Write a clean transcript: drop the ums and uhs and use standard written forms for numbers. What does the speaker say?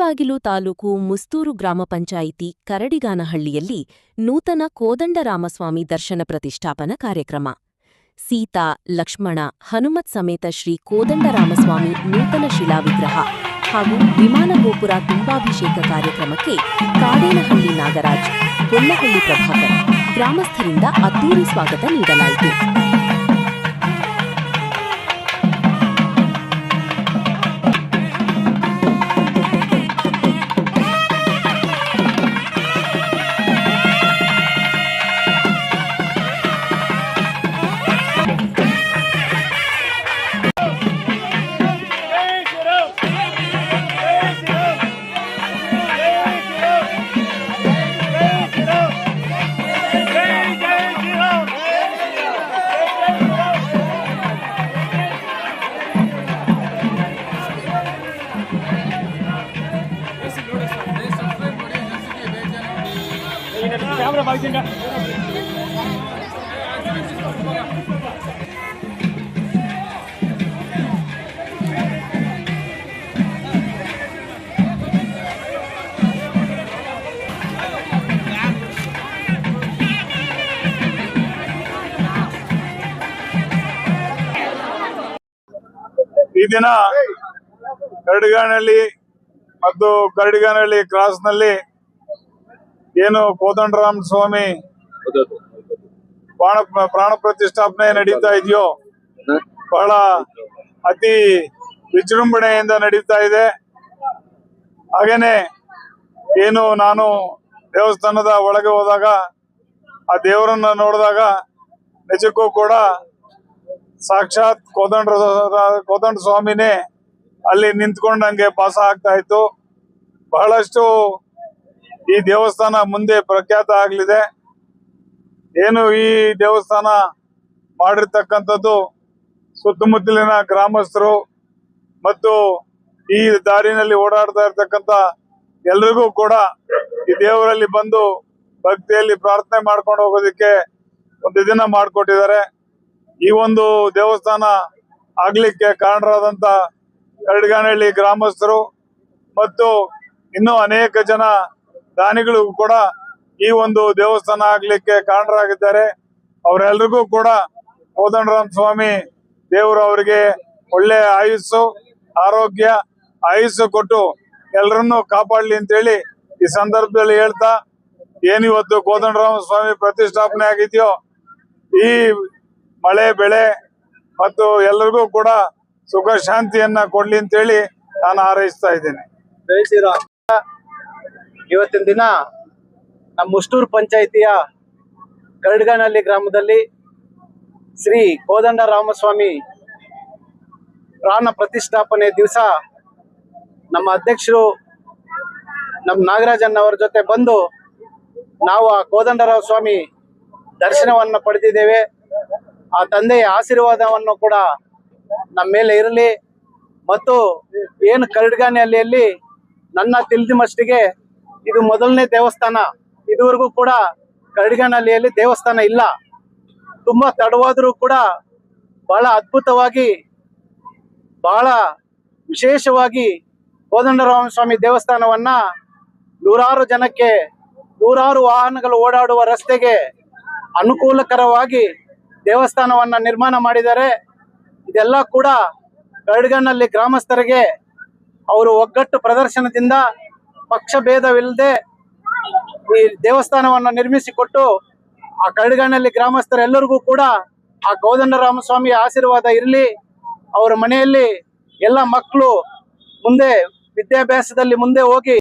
ಮುಳಬಾಗಿಲು ತಾಲೂಕು ಮುಸ್ತೂರು ಗ್ರಾಮ ಪಂಚಾಯಿತಿ ಕರಡಿಗಾನಹಳ್ಳಿಯಲ್ಲಿ ನೂತನ ಕೋದಂಡರಾಮಸ್ವಾಮಿ ದರ್ಶನ ಪ್ರತಿಷ್ಠಾಪನಾ ಕಾರ್ಯಕ್ರಮ. ಸೀತಾ, ಲಕ್ಷ್ಮಣ, ಹನುಮತ್ ಸಮೇತ ಶ್ರೀ ಕೋದಂಡರಾಮಸ್ವಾಮಿ ನೂತನ ಶಿಲಾವಿಗ್ರಹ ಹಾಗೂ ವಿಮಾನ ಗೋಪುರ ತುಂಬಾಭಿಷೇಕ ಕಾರ್ಯಕ್ರಮಕ್ಕೆ ಕಾಡೇನಹಳ್ಳಿ ನಾಗರಾಜ್, ಗೊಲ್ಲಹಳ್ಳಿ ಪ್ರಭಾಕರ್ ಗ್ರಾಮಸ್ಥರಿಂದ ಅದ್ದೂರಿ ಸ್ವಾಗತ ನೀಡಲಾಯಿತು. ಈ ದಿನ ಕರಡಿಗಾನಹಳ್ಳಿ ಮತ್ತು ಕರಡಿಗಾನಹಳ್ಳಿ ಕ್ರಾಸ್ ನಲ್ಲಿ ಏನು ಕೋದಂಡರಾಮ ಸ್ವಾಮಿ ಪ್ರಾಣ ಪ್ರತಿಷ್ಠಾಪನೆ ನಡೀತಾ ಇದೆಯೋ ಬಹಳ ಅತಿ ವಿಜೃಂಭಣೆಯಿಂದ ನಡೀತಾ ಇದೆ. ಹಾಗೇನೆ ಏನು ನಾನು ದೇವಸ್ಥಾನದ ಒಳಗೆ ಹೋದಾಗ ಆ ದೇವರನ್ನ ನೋಡಿದಾಗ ನಿಜಕ್ಕೂ ಕೂಡ ಸಾಕ್ಷಾತ್ ಕೋದಂಡ ಸ್ವಾಮಿನೇ ಅಲ್ಲಿ ನಿಂತ್ಕೊಂಡಂಗೆ ಭಾಸ ಆಗ್ತಾ ಇತ್ತು. ಬಹಳಷ್ಟು ಈ ದೇವಸ್ಥಾನ ಮುಂದೆ ಪ್ರಖ್ಯಾತ ಆಗಲಿದೆ. ಏನು ಈ ದೇವಸ್ಥಾನ ಮಾಡಿರ್ತಕ್ಕಂಥದ್ದು ಸುತ್ತಮುತ್ತಲಿನ ಗ್ರಾಮಸ್ಥರು ಮತ್ತು ಈ ದಾರಿನಲ್ಲಿ ಓಡಾಡ್ತಾ ಇರ್ತಕ್ಕಂಥ ಎಲ್ರಿಗೂ ಕೂಡ ಈ ದೇವರಲ್ಲಿ ಬಂದು ಭಕ್ತಿಯಲ್ಲಿ ಪ್ರಾರ್ಥನೆ ಮಾಡ್ಕೊಂಡು ಹೋಗೋದಕ್ಕೆ ಒಂದು ದಿನ ಮಾಡಿಕೊಟ್ಟಿದ್ದಾರೆ. ಈ ಒಂದು ದೇವಸ್ಥಾನ ಆಗ್ಲಿಕ್ಕೆ ಕಾರಣರಾದಂತ ಕರಡಿಗಾನಹಳ್ಳಿ ಗ್ರಾಮಸ್ಥರು ಮತ್ತು ಇನ್ನೂ ಅನೇಕ ಜನ ದಾನಿಗಳು ಕೂಡ ಈ ಒಂದು ದೇವಸ್ಥಾನ ಆಗ್ಲಿಕ್ಕೆ ಕಾರಣರಾಗಿದ್ದಾರೆ. ಅವರೆಲ್ಲರಿಗೂ ಕೂಡ ಕೋದಂಡರಾಮ ಸ್ವಾಮಿ ದೇವರು ಅವರಿಗೆ ಒಳ್ಳೆ ಆರೋಗ್ಯ ಆಯುಸ್ಸು ಕೊಟ್ಟು ಎಲ್ಲರನ್ನೂ ಕಾಪಾಡಲಿ ಅಂತೇಳಿ ಈ ಸಂದರ್ಭದಲ್ಲಿ ಹೇಳ್ತಾ, ಏನಿವತ್ತು ಕೋದಂಡರಾಮ ಸ್ವಾಮಿ ಪ್ರತಿಷ್ಠಾಪನೆ ಆಗಿದೆಯೋ ಈ ಮಳೆ ಬೆಳೆ ಮತ್ತು ಎಲ್ಲರಿಗೂ ಕೂಡ ಸುಖ ಶಾಂತಿಯನ್ನ ಕೊಡ್ಲಿ ಅಂತೇಳಿ ನಾನು ಹಾರೈಸ್ತಾ ಇದ್ದೇನೆ. ಜೈ ಶ್ರೀರಾಮ್. ಇವತ್ತಿನ ದಿನ ನಮ್ಮ ಮುಷ್ಟೂರು ಪಂಚಾಯಿತಿಯ ಕರಡಿಗಾನಹಳ್ಳಿ ಗ್ರಾಮದಲ್ಲಿ ಶ್ರೀ ಕೋದಂಡರಾಮಸ್ವಾಮಿ ಪ್ರಾಣ ಪ್ರತಿಷ್ಠಾಪನೆ ದಿವಸ ನಮ್ಮ ಅಧ್ಯಕ್ಷರು ನಮ್ಮ ನಾಗರಾಜನ್ನವರ ಜೊತೆ ಬಂದು ನಾವು ಆ ಕೋದಂಡರಾಮ ಸ್ವಾಮಿ ದರ್ಶನವನ್ನು ಪಡೆದಿದ್ದೇವೆ. ಆ ತಂದೆಯ ಆಶೀರ್ವಾದವನ್ನು ಕೂಡ ನಮ್ಮ ಮೇಲೆ ಇರಲಿ. ಮತ್ತು ಏನು ಕರಡಿಗಾನಹಳ್ಳಿಯಲ್ಲಿ ನನ್ನ ತಿಳಿದ ಮಟ್ಟಿಗೆ ಇದು ಮೊದಲನೇ ದೇವಸ್ಥಾನ. ಇದುವರೆಗೂ ಕೂಡ ಕರಡಿಗಾನಹಳ್ಳಿಯಲ್ಲಿ ದೇವಸ್ಥಾನ ಇಲ್ಲ. ತುಂಬಾ ತಡವಾದರೂ ಕೂಡ ಬಹಳ ಅದ್ಭುತವಾಗಿ ಬಹಳ ವಿಶೇಷವಾಗಿ ಕೋದಂಡರಾಮ ಸ್ವಾಮಿ ದೇವಸ್ಥಾನವನ್ನ ನೂರಾರು ಜನಕ್ಕೆ, ನೂರಾರು ವಾಹನಗಳು ಓಡಾಡುವ ರಸ್ತೆಗೆ ಅನುಕೂಲಕರವಾಗಿ ದೇವಸ್ಥಾನವನ್ನ ನಿರ್ಮಾಣ ಮಾಡಿದ್ದಾರೆ. ಇದೆಲ್ಲ ಕೂಡ ಕರಡಿಗಾನಹಳ್ಳಿ ಗ್ರಾಮಸ್ಥರಿಗೆ ಅವರು ಒಗ್ಗಟ್ಟು ಪ್ರದರ್ಶನದಿಂದ ಪಕ್ಷ ಭೇದವಿಲ್ಲದೆ ಈ ದೇವಸ್ಥಾನವನ್ನು ನಿರ್ಮಿಸಿಕೊಟ್ಟು ಆ ಕರಡಿಗಾನಹಳ್ಳಿ ಗ್ರಾಮಸ್ಥರೆಲ್ಲರಿಗೂ ಕೂಡ ಆ ಕೋದಂಡರಾಮ ಸ್ವಾಮಿ ಆಶೀರ್ವಾದ ಇರಲಿ. ಅವರ ಮನೆಯಲ್ಲಿ ಎಲ್ಲ ಮಕ್ಕಳು ಮುಂದೆ ವಿದ್ಯಾಭ್ಯಾಸದಲ್ಲಿ ಮುಂದೆ ಹೋಗಿ